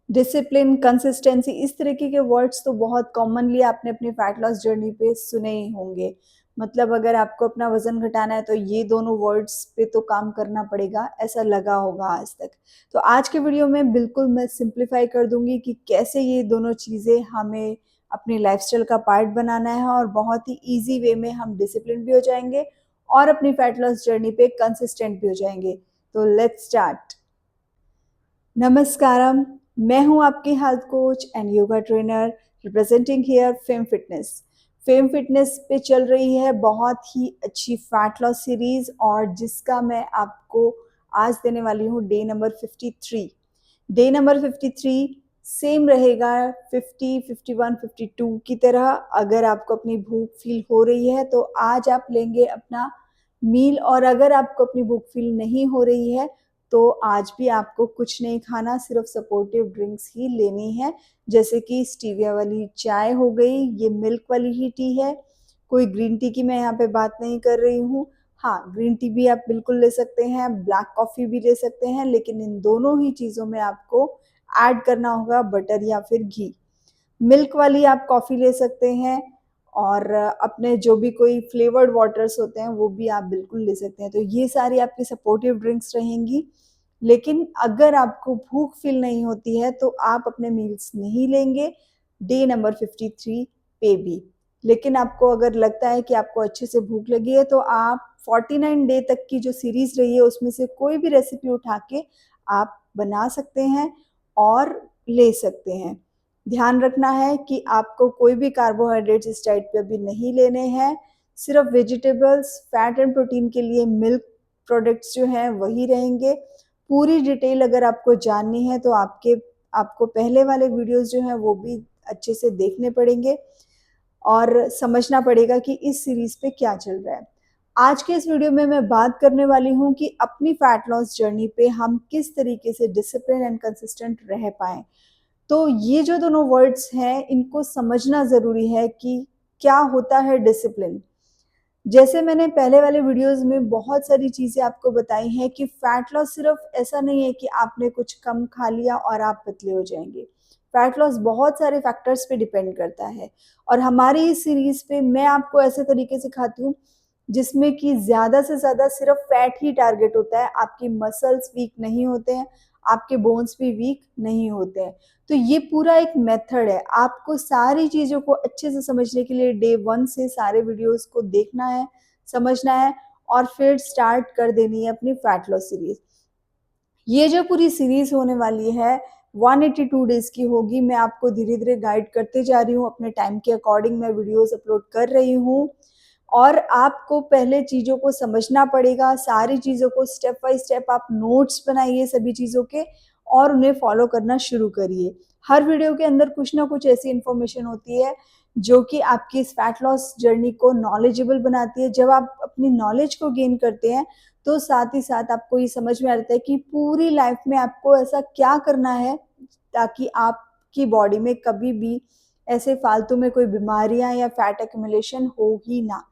Discipline, consistency इस तरीके के वर्ड्स तो बहुत कॉमनली आपने अपनी फैट लॉस जर्नी पे सुने ही होंगे। मतलब अगर आपको अपना वज़न घटाना है तो ये दोनों वर्ड्स पे तो काम करना पड़ेगा, ऐसा लगा होगा आज तक। तो आज के वीडियो में बिल्कुल मैं सिंप्लीफाई कर दूँगी कि कैसे ये दोनों चीज़ें हमें अपनी लाइफ़स्टाइल का पार्ट बनाना है और बहुत ही ईज़ी वे में हम डिसिप्लिन भी हो जाएँगे और अपनी फैट लॉस जर्नी पे कंसिस्टेंट भी हो जाएँगे। तो लेट्स स्टार्ट। नमस्कारम, मैं हूं आपकी health coach and yoga trainer representing here fame fitness. Fame fitness पे चल रही है बहुत ही अच्छी फैट लॉस सीरीज और जिसका मैं आपको आज देने वाली हूं day number 53। Day number 53 same रहेगा 50, 51, 52 की तरह। अगर आपको अपनी भूख फील हो रही है तो आज आप लेंगे अपना मील, और अगर आपको अपनी भूख फील नहीं हो रही है तो आज भी आपको कुछ नहीं खाना, सिर्फ सपोर्टिव ड्रिंक्स ही लेनी है, जैसे कि स्टीविया वाली चाय हो गई, ये मिल्क वाली ही टी है। कोई ग्रीन टी की मैं यहाँ पे बात नहीं कर रही हूँ। हाँ, ग्रीन टी भी आप बिल्कुल ले सकते हैं, ब्लैक कॉफ़ी भी ले सकते हैं, लेकिन इन दोनों ही चीज़ों में आपको ऐड करना होगा बटर या फिर घी। मिल्क वाली आप कॉफ़ी ले सकते हैं और अपने जो भी कोई फ्लेवर्ड वाटर्स होते हैं वो भी आप बिल्कुल ले सकते हैं। तो ये सारी आपकी सपोर्टिव ड्रिंक्स रहेंगी। लेकिन अगर आपको भूख फील नहीं होती है तो आप अपने मील्स नहीं लेंगे डे नंबर 53 पे भी। लेकिन आपको अगर लगता है कि आपको अच्छे से भूख लगी है तो आप 49 डे तक की जो सीरीज़ रही है उसमें से कोई भी रेसिपी उठा के आप बना सकते हैं और ले सकते हैं। ध्यान रखना है कि आपको कोई भी कार्बोहाइड्रेट्स इस डाइट पे अभी नहीं लेने हैं। सिर्फ वेजिटेबल्स, फैट एंड प्रोटीन के लिए मिल्क प्रोडक्ट्स जो हैं वही रहेंगे। पूरी डिटेल अगर आपको जाननी है तो आपको पहले वाले वीडियोस जो हैं वो भी अच्छे से देखने पड़ेंगे और समझना पड़ेगा कि इस सीरीज़ पे क्या चल रहा है। आज के इस वीडियो में मैं बात करने वाली हूँ कि अपनी फैट लॉस जर्नी पे हम किस तरीके से डिसिप्लिन एंड कंसिस्टेंट रह पाएँ। तो ये जो दोनों वर्ड्स हैं इनको समझना ज़रूरी है कि क्या होता है डिसिप्लिन। जैसे मैंने पहले वाले वीडियोज़ में बहुत सारी चीज़ें आपको बताई हैं कि फैट लॉस सिर्फ़ ऐसा नहीं है कि आपने कुछ कम खा लिया और आप पतले हो जाएँगे। फैट लॉस बहुत सारे फैक्टर्स पे डिपेंड करता है और हमारी इस सीरीज़ पे मैं आपको ऐसे तरीके सिखाती हूँ जिसमें कि ज़्यादा से ज़्यादा सिर्फ़ फैट ही टारगेट होता है, आपकी मसल्स वीक नहीं होते हैं, आपके बोन्स भी वीक नहीं होते हैं। तो ये पूरा एक मेथड है। आपको सारी चीज़ों को अच्छे से समझने के लिए डे 1 से सारे वीडियोज़ को देखना है, समझना है और फिर स्टार्ट कर देनी है अपनी फैट लॉस सीरीज़। ये जो पूरी सीरीज़ होने वाली है 182 डेज़ की होगी। मैं आपको धीरे-धीरे गाइड करते जा रही हूँ, अपने टाइम के अकॉर्डिंग मैं वीडियोज़ अपलोड कर रही हूँ और आपको पहले चीज़ों को समझना पड़ेगा, सारी चीज़ों को स्टेप बाय स्टेप आप नोट्स बनाइए सभी चीज़ों के और उन्हें फॉलो करना शुरू करिए। हर वीडियो के अंदर कुछ ना कुछ ऐसी इन्फॉर्मेशन होती है जो कि आपकी इस फैट लॉस जर्नी को नॉलेजेबल बनाती है। जब आप अपनी नॉलेज को गेन करते हैं तो साथ ही साथ आपको ये समझ में आता है कि पूरी लाइफ में आपको ऐसा क्या करना है ताकि आपकी बॉडी में कभी भी ऐसे फालतू में कोई बीमारियां या फैट एक्यूमुलेशन हो ही ना।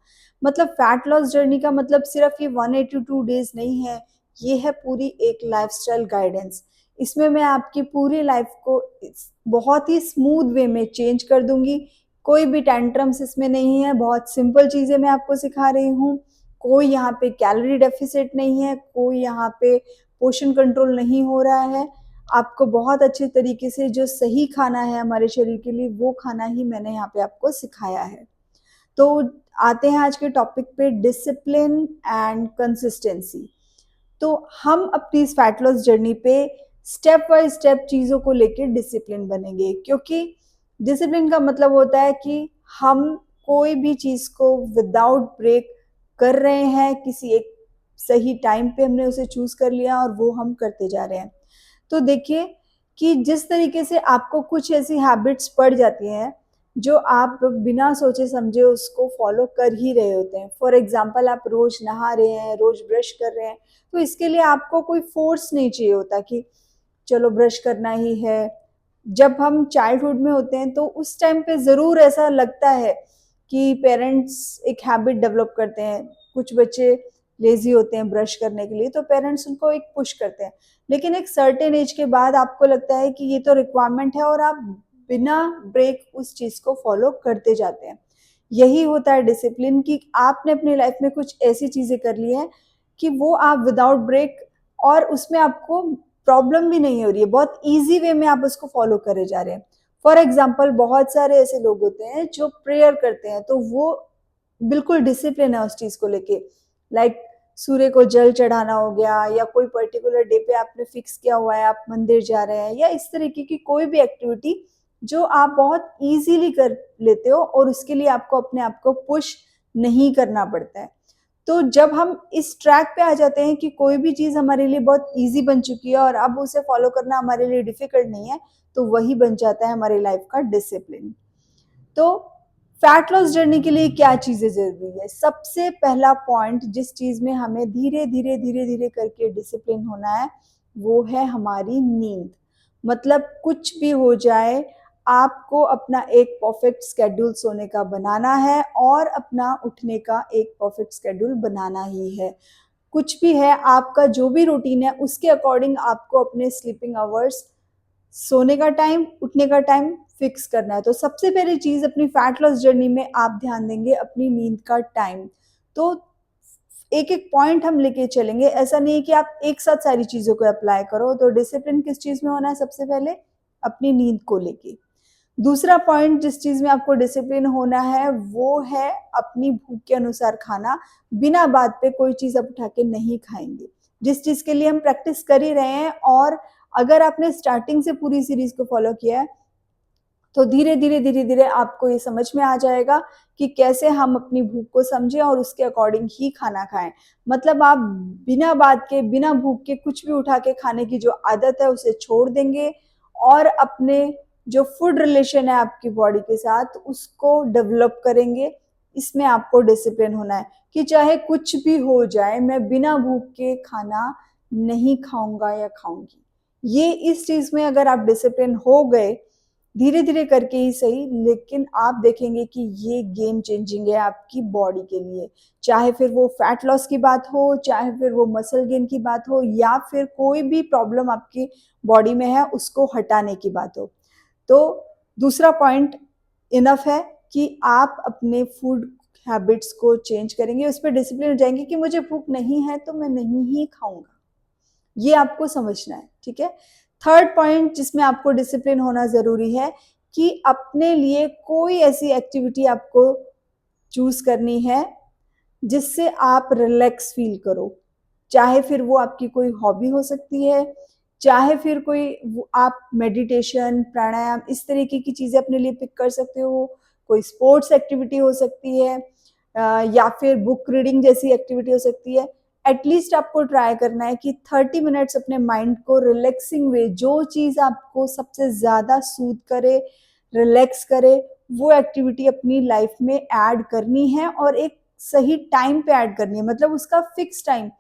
मतलब फैट लॉस जर्नी का मतलब सिर्फ ये 182 डेज नहीं है, ये है पूरी एक लाइफस्टाइल गाइडेंस। इसमें मैं आपकी पूरी लाइफ को बहुत ही स्मूथ वे में चेंज कर दूंगी। कोई भी टेंट्रम्स इसमें नहीं है, बहुत सिंपल चीजें मैं आपको सिखा रही हूँ। कोई यहाँ पे कैलोरी डेफिसिट नहीं है, कोई यहाँ पे पोषण कंट्रोल नहीं हो रहा है। आपको बहुत अच्छे तरीके से जो सही खाना है हमारे शरीर के लिए वो खाना ही मैंने यहाँ पे आपको सिखाया है। तो आते हैं आज के टॉपिक पे, डिसिप्लिन एंड कंसिस्टेंसी। तो हम अपनी इस फैट लॉस जर्नी पे स्टेप बाय स्टेप चीज़ों को लेके डिसिप्लिन बनेंगे, क्योंकि डिसिप्लिन का मतलब होता है कि हम कोई भी चीज़ को विदाउट ब्रेक कर रहे हैं, किसी एक सही टाइम पे हमने उसे चूज़ कर लिया और वो हम करते जा रहे हैं। तो देखिए कि जिस तरीके से आपको कुछ ऐसी हैबिट्स पड़ जाती हैं जो आप बिना सोचे समझे उसको फॉलो कर ही रहे होते हैं। फॉर एग्जांपल आप रोज़ नहा रहे हैं, रोज़ ब्रश कर रहे हैं, तो इसके लिए आपको कोई फ़ोर्स नहीं चाहिए होता कि चलो ब्रश करना ही है। जब हम चाइल्डहुड में होते हैं तो उस टाइम पे ज़रूर ऐसा लगता है कि पेरेंट्स एक हैबिट डेवलप करते हैं। कुछ बच्चे लेज़ी होते हैं ब्रश करने के लिए, तो पेरेंट्स उनको एक पुश करते हैं। लेकिन एक सर्टेन एज के बाद आपको लगता है कि ये तो रिक्वायरमेंट है और आप बिना ब्रेक उस चीज़ को फॉलो करते जाते हैं। यही होता है डिसिप्लिन कि आपने अपनी लाइफ में कुछ ऐसी चीज़ें कर ली हैं कि वो आप विदाउट ब्रेक और उसमें आपको प्रॉब्लम भी नहीं हो रही है, बहुत ईज़ी वे में आप उसको फॉलो करे जा रहे हैं। फॉर एग्ज़ाम्पल बहुत सारे ऐसे लोग होते हैं जो प्रेयर करते हैं, तो वो बिल्कुल डिसिप्लिन है उस चीज़ को लेके। लाइक सूर्य को जल चढ़ाना हो गया या कोई पर्टिकुलर डे पे आपने फिक्स किया हुआ है, आप मंदिर जा रहे हैं या इस तरीके की कोई भी एक्टिविटी जो आप बहुत ईज़िली कर लेते हो और उसके लिए आपको अपने आप को पुश नहीं करना पड़ता है। तो जब हम इस ट्रैक पे आ जाते हैं कि कोई भी चीज़ हमारे लिए बहुत ईज़ी बन चुकी है और अब उसे फॉलो करना हमारे लिए डिफ़िकल्ट नहीं है, तो वही बन जाता है हमारी लाइफ़ का डिसिप्लिन। तो फैट लॉस जर्नी के लिए क्या चीज़ें ज़रूरी है? सबसे पहला पॉइंट जिस चीज़ में हमें धीरे-धीरे, धीरे-धीरे करके डिसिप्लिन होना है, वो है हमारी नींद। मतलब कुछ भी हो जाए, आपको अपना एक परफेक्ट शेड्यूल सोने का बनाना है और अपना उठने का एक परफेक्ट शेड्यूल बनाना ही है। कुछ भी है, आपका जो भी रूटीन है, उसके अकॉर्डिंग आपको अपने स्लीपिंग आवर्स, सोने का टाइम, उठने का टाइम फिक्स करना है। तो सबसे पहली चीज़ अपनी फैट लॉस जर्नी में आप ध्यान देंगे अपनी नींद का टाइम। तो एक-एक पॉइंट हम लेके चलेंगे, ऐसा नहीं है कि आप एक साथ सारी चीज़ों को अप्लाई करो। तो डिसिप्लिन किस चीज़ में होना है सबसे पहले? अपनी नींद को लेके। दूसरा पॉइंट जिस चीज़ में आपको डिसिप्लिन होना है, वो है अपनी भूख के अनुसार खाना। बिना बात पे कोई चीज़ आप उठा के नहीं खाएँगे। जिस चीज़ के लिए हम प्रैक्टिस कर ही रहे हैं और अगर आपने स्टार्टिंग से पूरी सीरीज़ को फ़ॉलो किया है, तो धीरे-धीरे, धीरे-धीरे आपको ये समझ में आ जाएगा कि कैसे हम अपनी भूख को समझें और उसके अकॉर्डिंग ही खाना खाएँ। मतलब आप बिना बात के, बिना भूख के कुछ भी उठा के खाने की जो आदत है उसे छोड़ देंगे और अपने जो फूड रिलेशन है आपकी बॉडी के साथ उसको डेवलप करेंगे। इसमें आपको डिसिप्लिन होना है कि चाहे कुछ भी हो जाए, मैं बिना भूख के खाना नहीं खाऊँगा या खाऊँगी। ये इस चीज़ में अगर आप डिसिप्लिन हो गए, धीरे-धीरे करके ही सही, लेकिन आप देखेंगे कि ये गेम चेंजिंग है आपकी बॉडी के लिए। चाहे फिर वो फैट लॉस की बात हो, चाहे फिर वो मसल गेन की बात हो या फिर कोई भी प्रॉब्लम आपकी बॉडी में है, उसको हटाने की बात हो। तो दूसरा पॉइंट इनफ है कि आप अपने फूड हैबिट्स को चेंज करेंगे, उस पे डिसिप्लिन हो जाएँगे कि मुझे भूख नहीं है, तो मैं नहीं ही खाऊँगा। ये आपको समझना है, ठीक है? थर्ड पॉइंट जिसमें आपको डिसिप्लिन होना ज़रूरी है कि अपने लिए कोई ऐसी एक्टिविटी आपको चूज़ करनी है, जिससे आप रिलैक्स फ़ील करो। चाहे फिर वो आपकी कोई हॉबी हो सकती है, चाहे फिर कोई वो आप मेडिटेशन, प्राणायाम इस तरीके की चीज़ें अपने लिए पिक कर सकते हो, कोई स्पोर्ट्स एक्टिविटी हो सकती है या फिर बुक रीडिंग जैसी एक्टिविटी हो सकती है। एटलीस्ट आपको ट्राई करना है कि 30 मिनट्स अपने माइंड को रिलैक्सिंग वे जो चीज़ आपको सबसे ज़्यादा सूद करे, रिलैक्स करे, वो एक्टिविटी अपनी लाइफ में ऐड करनी है और एक सही टाइम पे ऐड करनी है, मतलब उसका फिक्स टाइम,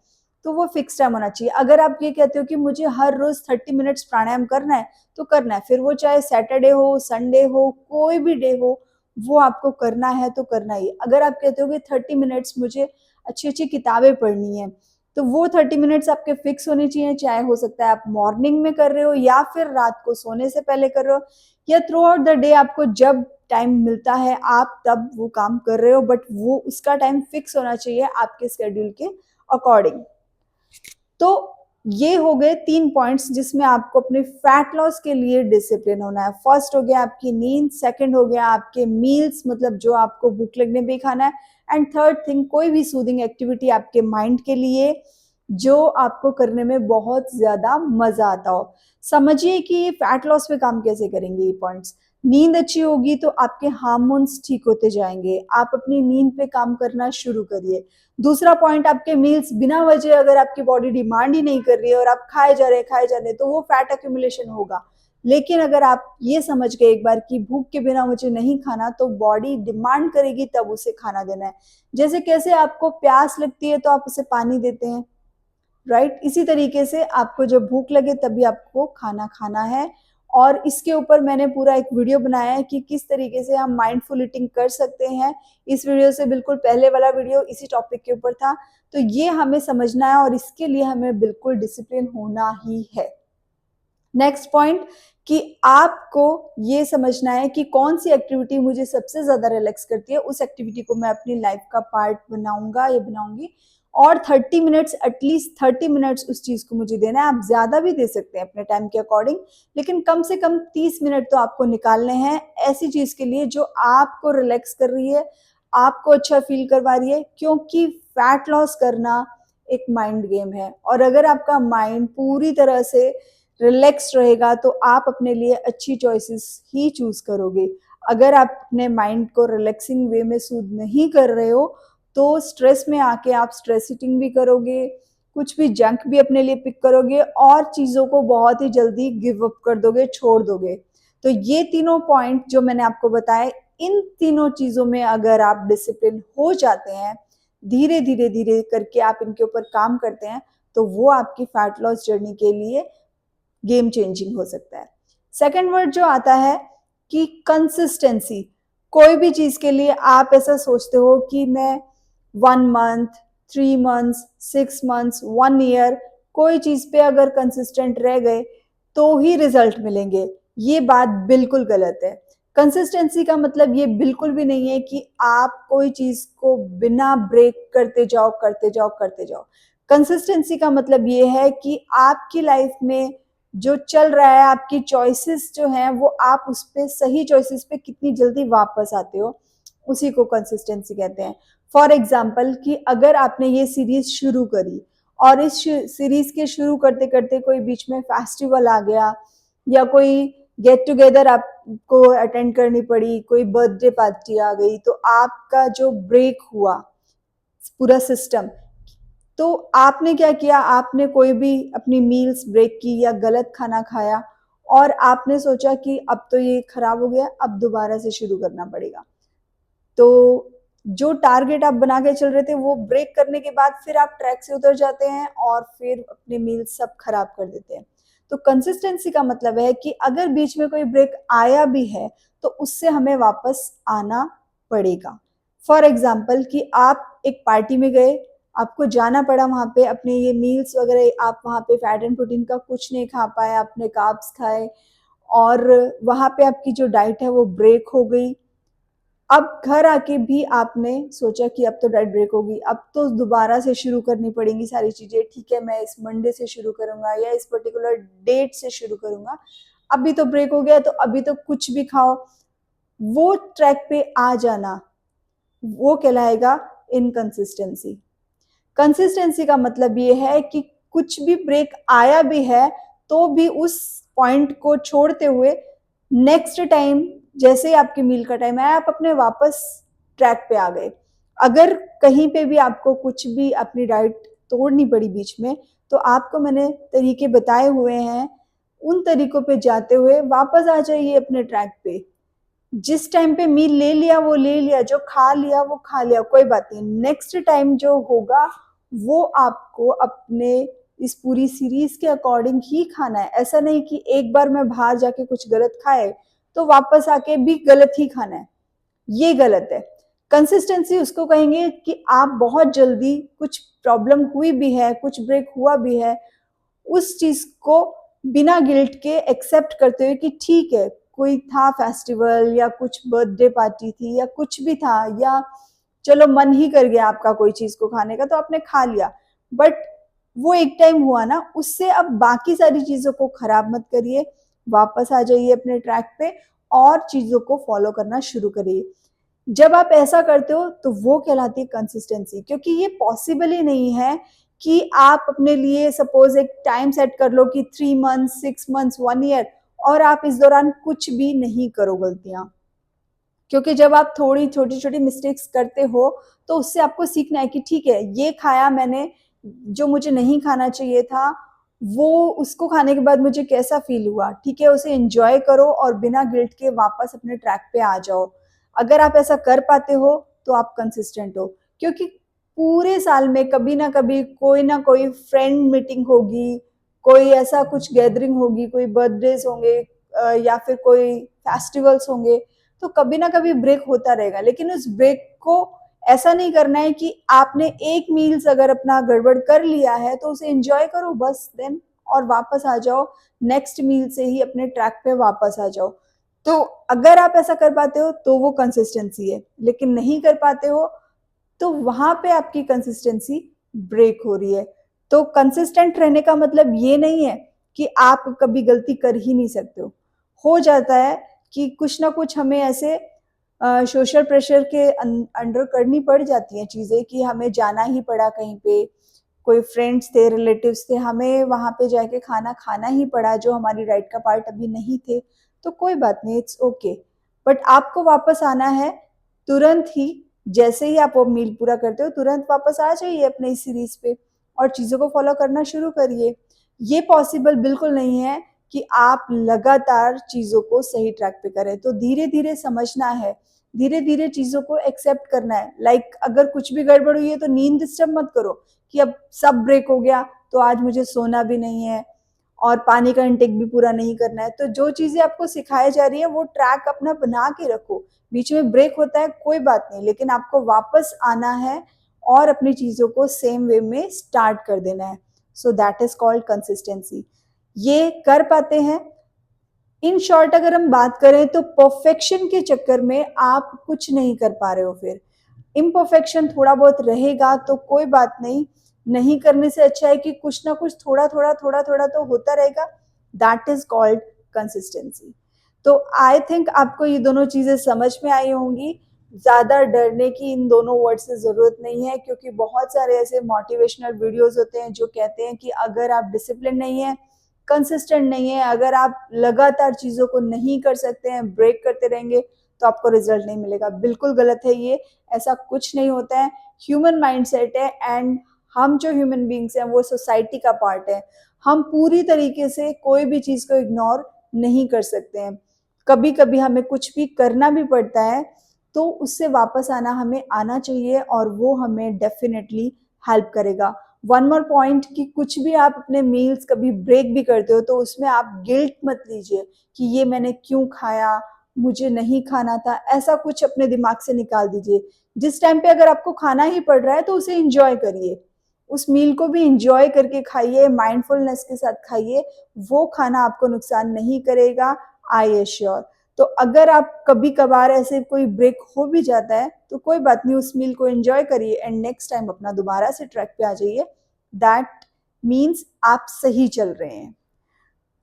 तो वो फिक्स टाइम होना चाहिए। अगर आप ये कहते हो कि मुझे हर रोज़ 30 मिनट्स प्राणायाम करना है, तो करना है। फिर वो चाहे सैटरडे हो, संडे हो, कोई भी डे हो, वो आपको करना है तो करना ही है। अगर आप कहते हो कि 30 मिनट्स मुझे अच्छी-अच्छी किताबें पढ़नी है, तो वो 30 मिनट्स आपके फिक्स होने चाहिए, चाहे हो सकता है आप मॉर्निंग में कर रहे हो या फिर रात को सोने से पहले कर रहे हो या थ्रू आउट द डे आपको जब टाइम मिलता है, आप तब वो काम कर रहे हो, बट वो उसका टाइम फिक्स होना चाहिए आपके शेड्यूल के अकॉर्डिंग। तो ये हो गए 3 पॉइंट्स जिसमें आपको अपने फैट लॉस के लिए डिसिप्लिन होना है। फर्स्ट हो गया आपकी नींद, सेकंड हो गया आपके मील्स मतलब जो आपको भूख लगने पे ही खाना है एंड थर्ड थिंग कोई भी सूदिंग एक्टिविटी आपके माइंड के लिए जो आपको करने में बहुत ज़्यादा मज़ा आता हो। समझिए कि ये फैट लॉस पे काम कैसे करेंगे ये पॉइंट्स। नींद अच्छी होगी तो आपके हार्मोन्स ठीक होते जाएँगे। आप अपनी नींद पे काम करना शुरू करिए। दूसरा पॉइंट आपके मील्स बिना वजह अगर आपकी बॉडी डिमांड ही नहीं कर रही है और आप खाए जा रहे हैं तो वो फैट एक्यूमुलेशन होगा। लेकिन अगर आप ये समझ गए एक बार कि भूख के बिना मुझे नहीं खाना तो बॉडी डिमांड करेगी तब उसे खाना देना है। जैसे कैसे आपको प्यास लगती है तो आप उसे पानी देते हैं, राइट? इसी तरीके से आपको जब भूख लगे तभी आपको खाना खाना है और इसके ऊपर मैंने पूरा एक वीडियो बनाया है कि किस तरीके से हम माइंडफुल ईटिंग कर सकते हैं। इस वीडियो से बिल्कुल पहले वाला वीडियो इसी टॉपिक के ऊपर था। तो ये हमें समझना है और इसके लिए हमें बिल्कुल डिसिप्लिन होना ही है। नेक्स्ट पॉइंट कि आपको ये समझना है कि कौन सी एक्टिविटी मुझे सबसे ज़्यादा रिलैक्स करती है, उस एक्टिविटी को मैं अपनी लाइफ का पार्ट बनाऊंगा या बनाऊंगी। और 30 मिनट्स, एटलीस्ट 30 मिनट्स उस चीज़ को मुझे देना है। आप ज़्यादा भी दे सकते हैं अपने टाइम के अकॉर्डिंग, लेकिन कम से कम 30 मिनट तो आपको निकालने हैं ऐसी चीज़ के लिए जो आपको रिलैक्स कर रही है, आपको अच्छा फील करवा रही है। क्योंकि फैट लॉस करना एक माइंड गेम है, और अगर आपका माइंड पूरी तरह से रिलैक्स रहेगा तो आप अपने लिए अच्छी चॉइसेस ही चूज करोगे। अगर आप अपने माइंड को रिलैक्सिंग वे में सूद नहीं कर रहे हो तो स्ट्रेस में आके आप स्ट्रेस ईटिंग भी करोगे, कुछ भी जंक भी अपने लिए पिक करोगे और चीज़ों को बहुत ही जल्दी गिव अप कर दोगे, छोड़ दोगे। तो ये तीनों पॉइंट जो मैंने आपको बताए, इन तीनों चीज़ों में अगर आप डिसिप्लिन हो जाते हैं, धीरे धीरे धीरे करके आप इनके ऊपर काम करते हैं, तो वो आपकी फैट लॉस जर्नी के लिए गेम चेंजिंग हो सकता है। सेकंड वर्ड जो आता है कि कंसिस्टेंसी। कोई भी चीज के लिए आप ऐसा सोचते हो कि मैं 1 मंथ, 3 मंथ्स, 6 मंथ्स, 1 ईयर कोई चीज पे अगर कंसिस्टेंट रह गए तो ही रिजल्ट मिलेंगे। ये बात बिल्कुल गलत है। कंसिस्टेंसी का मतलब ये बिल्कुल भी नहीं है कि आप कोई चीज को बिना ब्रेक करते जाओ करते जाओ करते जाओ। कंसिस्टेंसी का मतलब ये है कि आपकी लाइफ में जो चल रहा है, आपकी चॉइसेस जो हैं वो आप उस पे सही चॉइसेस पे कितनी जल्दी वापस आते हो, उसी को कंसिस्टेंसी कहते हैं। फॉर एग्जाम्पल कि अगर आपने ये सीरीज शुरू करी और इस सीरीज के शुरू करते करते कोई बीच में फेस्टिवल आ गया या कोई गेट टुगेदर आपको अटेंड करनी पड़ी, कोई बर्थडे पार्टी आ गई, तो आपका जो ब्रेक हुआ पूरा सिस्टम, तो आपने क्या किया, आपने कोई भी अपनी मील्स ब्रेक की या गलत खाना खाया और आपने सोचा कि अब तो ये खराब हो गया, अब दोबारा से शुरू करना पड़ेगा। तो जो टारगेट आप बना के चल रहे थे वो ब्रेक करने के बाद फिर आप ट्रैक से उतर जाते हैं और फिर अपने मील सब खराब कर देते हैं। तो कंसिस्टेंसी का मतलब है कि अगर बीच में कोई ब्रेक आया भी है तो उससे हमें वापस आना पड़ेगा। फॉर एग्जाम्पल कि आप एक पार्टी में गए, आपको जाना पड़ा वहाँ पे, अपने ये मील्स वगैरह आप वहाँ पे फैट एंड प्रोटीन का कुछ नहीं खा पाए, आपने कार्ब्स खाए और वहाँ पे आपकी जो डाइट है वो ब्रेक हो गई। अब घर आके भी आपने सोचा कि अब तो डाइट ब्रेक होगी, अब तो दोबारा से शुरू करनी पड़ेंगी सारी चीज़ें। ठीक है, मैं इस मंडे से शुरू करूँगा या इस पर्टिकुलर डेट से शुरू करूँगा। अभी तो ब्रेक हो गया तो अभी तो कुछ भी खाओ। वो ट्रैक पे आ जाना, वो कहलाएगा इनकंसिस्टेंसी। कंसिस्टेंसी का मतलब ये है कि कुछ भी ब्रेक आया भी है तो भी उस पॉइंट को छोड़ते हुए नेक्स्ट टाइम जैसे ही आपकी मील का टाइम आया आप अपने वापस ट्रैक पे आ गए। अगर कहीं पे भी आपको कुछ भी अपनी डाइट तोड़नी पड़ी बीच में, तो आपको मैंने तरीके बताए हुए हैं, उन तरीकों पे जाते हुए वापस आ जाइए अपने ट्रैक पे। जिस टाइम पे मील ले लिया वो ले लिया, जो खा लिया वो खा लिया, कोई बात नहीं। नेक्स्ट टाइम जो होगा वो आपको अपने इस पूरी सीरीज के अकॉर्डिंग ही खाना है। ऐसा नहीं कि एक बार मैं बाहर जाके कुछ गलत खाए तो वापस आके भी गलत ही खाना है, ये गलत है। कंसिस्टेंसी उसको कहेंगे कि आप बहुत जल्दी, कुछ प्रॉब्लम हुई भी है, कुछ ब्रेक हुआ भी है, उस चीज को बिना गिल्ट के एक्सेप्ट करते हुए कि ठीक है, कोई था फेस्टिवल या कुछ बर्थडे पार्टी थी या कुछ भी था, या चलो मन ही कर गया आपका कोई चीज को खाने का तो आपने खा लिया, बट वो एक टाइम हुआ ना, उससे अब बाकी सारी चीजों को खराब मत करिए। वापस आ जाइए अपने ट्रैक पे और चीजों को फॉलो करना शुरू करिए। जब आप ऐसा करते हो तो वो कहलाती है कंसिस्टेंसी। क्योंकि ये पॉसिबल ही नहीं है कि आप अपने लिए सपोज एक टाइम सेट कर लो कि 3 मंथ्स, 6 मंथ्स, 1 ईयर, और आप इस दौरान कुछ भी नहीं करो गलतियां। क्योंकि जब आप थोड़ी छोटी छोटी मिस्टेक्स करते हो तो उससे आपको सीखना है कि ठीक है, ये खाया मैंने जो मुझे नहीं खाना चाहिए था, वो उसको खाने के बाद मुझे कैसा फील हुआ, ठीक है, उसे एंजॉय करो और बिना गिल्ट के वापस अपने ट्रैक पे आ जाओ। अगर आप ऐसा कर पाते हो तो आप कंसिस्टेंट हो। क्योंकि पूरे साल में कभी ना कोई फ्रेंड मीटिंग होगी, कोई ऐसा कुछ गैदरिंग होगी, कोई बर्थडेज होंगे, या फिर कोई फेस्टिवल्स होंगे, तो कभी ना कभी ब्रेक होता रहेगा। लेकिन उस ब्रेक को ऐसा नहीं करना है कि आपने एक मील्स अगर अपना गड़बड़ कर लिया है तो उसे एंजॉय करो बस देन, और वापस आ जाओ नेक्स्ट मील से ही अपने ट्रैक पे वापस आ जाओ। तो अगर आप ऐसा कर पाते हो तो वो कंसिस्टेंसी है, लेकिन नहीं कर पाते हो तो वहां पे आपकी कंसिस्टेंसी ब्रेक हो रही है। तो कंसिस्टेंट रहने का मतलब ये नहीं है कि आप कभी गलती कर ही नहीं सकते हो जाता है कि कुछ ना कुछ हमें ऐसे सोशल प्रेशर के अंडर करनी पड़ जाती हैं चीज़ें कि हमें जाना ही पड़ा कहीं पे, कोई फ्रेंड्स थे, रिलेटिव्स थे, हमें वहाँ पे जाके खाना खाना ही पड़ा जो हमारी डाइट का पार्ट अभी नहीं थे, तो कोई बात नहीं, इट्स ओके। बट आपको वापस आना है तुरंत ही, जैसे ही आप वो मील पूरा करते हो तुरंत वापस आ जाइए अपने इस सीरीज पे और चीज़ों को फॉलो करना शुरू करिए। ये पॉसिबल बिल्कुल नहीं है कि आप लगातार चीज़ों को सही ट्रैक पे करें, तो धीरे धीरे समझना है, धीरे धीरे चीज़ों को एक्सेप्ट करना है। लाइक अगर कुछ भी गड़बड़ हुई है तो नींद डिस्टर्ब मत करो कि अब सब ब्रेक हो गया तो आज मुझे सोना भी नहीं है और पानी का इंटेक भी पूरा नहीं करना है। तो जो चीज़ें आपको सिखाई जा रही है वो ट्रैक अपना बना के रखो। बीच में ब्रेक होता है कोई बात नहीं, लेकिन आपको वापस आना है और अपनी चीज़ों को सेम वे में स्टार्ट कर देना है। So that is called consistency. ये कर पाते हैं। इन शॉर्ट अगर हम बात करें तो परफेक्शन के चक्कर में आप कुछ नहीं कर पा रहे हो, फिर इम्परफेक्शन थोड़ा बहुत रहेगा तो कोई बात नहीं, नहीं करने से अच्छा है कि कुछ ना कुछ थोड़ा थोड़ा तो होता रहेगा। That is called consistency. तो आई थिंक आपको ये दोनों चीजें समझ में आई होंगी। ज्यादा डरने की इन दोनों वर्ड से जरूरत नहीं है, क्योंकि बहुत सारे ऐसे मोटिवेशनल वीडियोस होते हैं जो कहते हैं कि अगर आप डिसिप्लिन नहीं है, कंसिस्टेंट नहीं है, अगर आप लगातार चीजों को नहीं कर सकते हैं, ब्रेक करते रहेंगे तो आपको रिजल्ट नहीं मिलेगा। बिल्कुल गलत है ये, ऐसा कुछ नहीं होता है। ह्यूमन माइंडसेट है एंड हम जो ह्यूमन बींग्स हैं वो सोसाइटी का पार्ट है। हम पूरी तरीके से कोई भी चीज को इग्नोर नहीं कर सकते हैं। कभी कभी हमें कुछ भी करना भी पड़ता है तो उससे वापस आना हमें आना चाहिए और वो हमें डेफिनेटली हेल्प करेगा। वन मोर पॉइंट कि कुछ भी आप अपने मील्स कभी ब्रेक भी करते हो तो उसमें आप गिल्ट मत लीजिए कि ये मैंने क्यों खाया, मुझे नहीं खाना था, ऐसा कुछ अपने दिमाग से निकाल दीजिए। जिस टाइम पे अगर आपको खाना ही पड़ रहा है तो उसे एंजॉय करिए, उस मील को भी एंजॉय करके खाइए, माइंडफुलनेस के साथ खाइए, वो खाना आपको नुकसान नहीं करेगा, आई एश्योर। तो अगर आप कभी कभार ऐसे कोई ब्रेक हो भी जाता है तो कोई बात नहीं, उस मील को एंजॉय करिए एंड नेक्स्ट टाइम अपना दोबारा से ट्रैक पे आ जाइए। दैट मीन्स आप सही चल रहे हैं।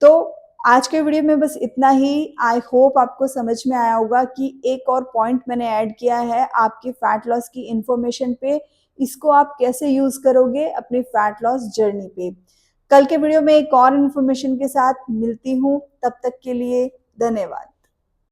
तो आज के वीडियो में बस इतना ही। आई होप आपको समझ में आया होगा कि एक और पॉइंट मैंने ऐड किया है आपकी फैट लॉस की इंफॉर्मेशन पे, इसको आप कैसे यूज करोगे अपनी फैट लॉस जर्नी पे। कल के वीडियो में एक और इंफॉर्मेशन के साथ मिलती हूँ, तब तक के लिए धन्यवाद।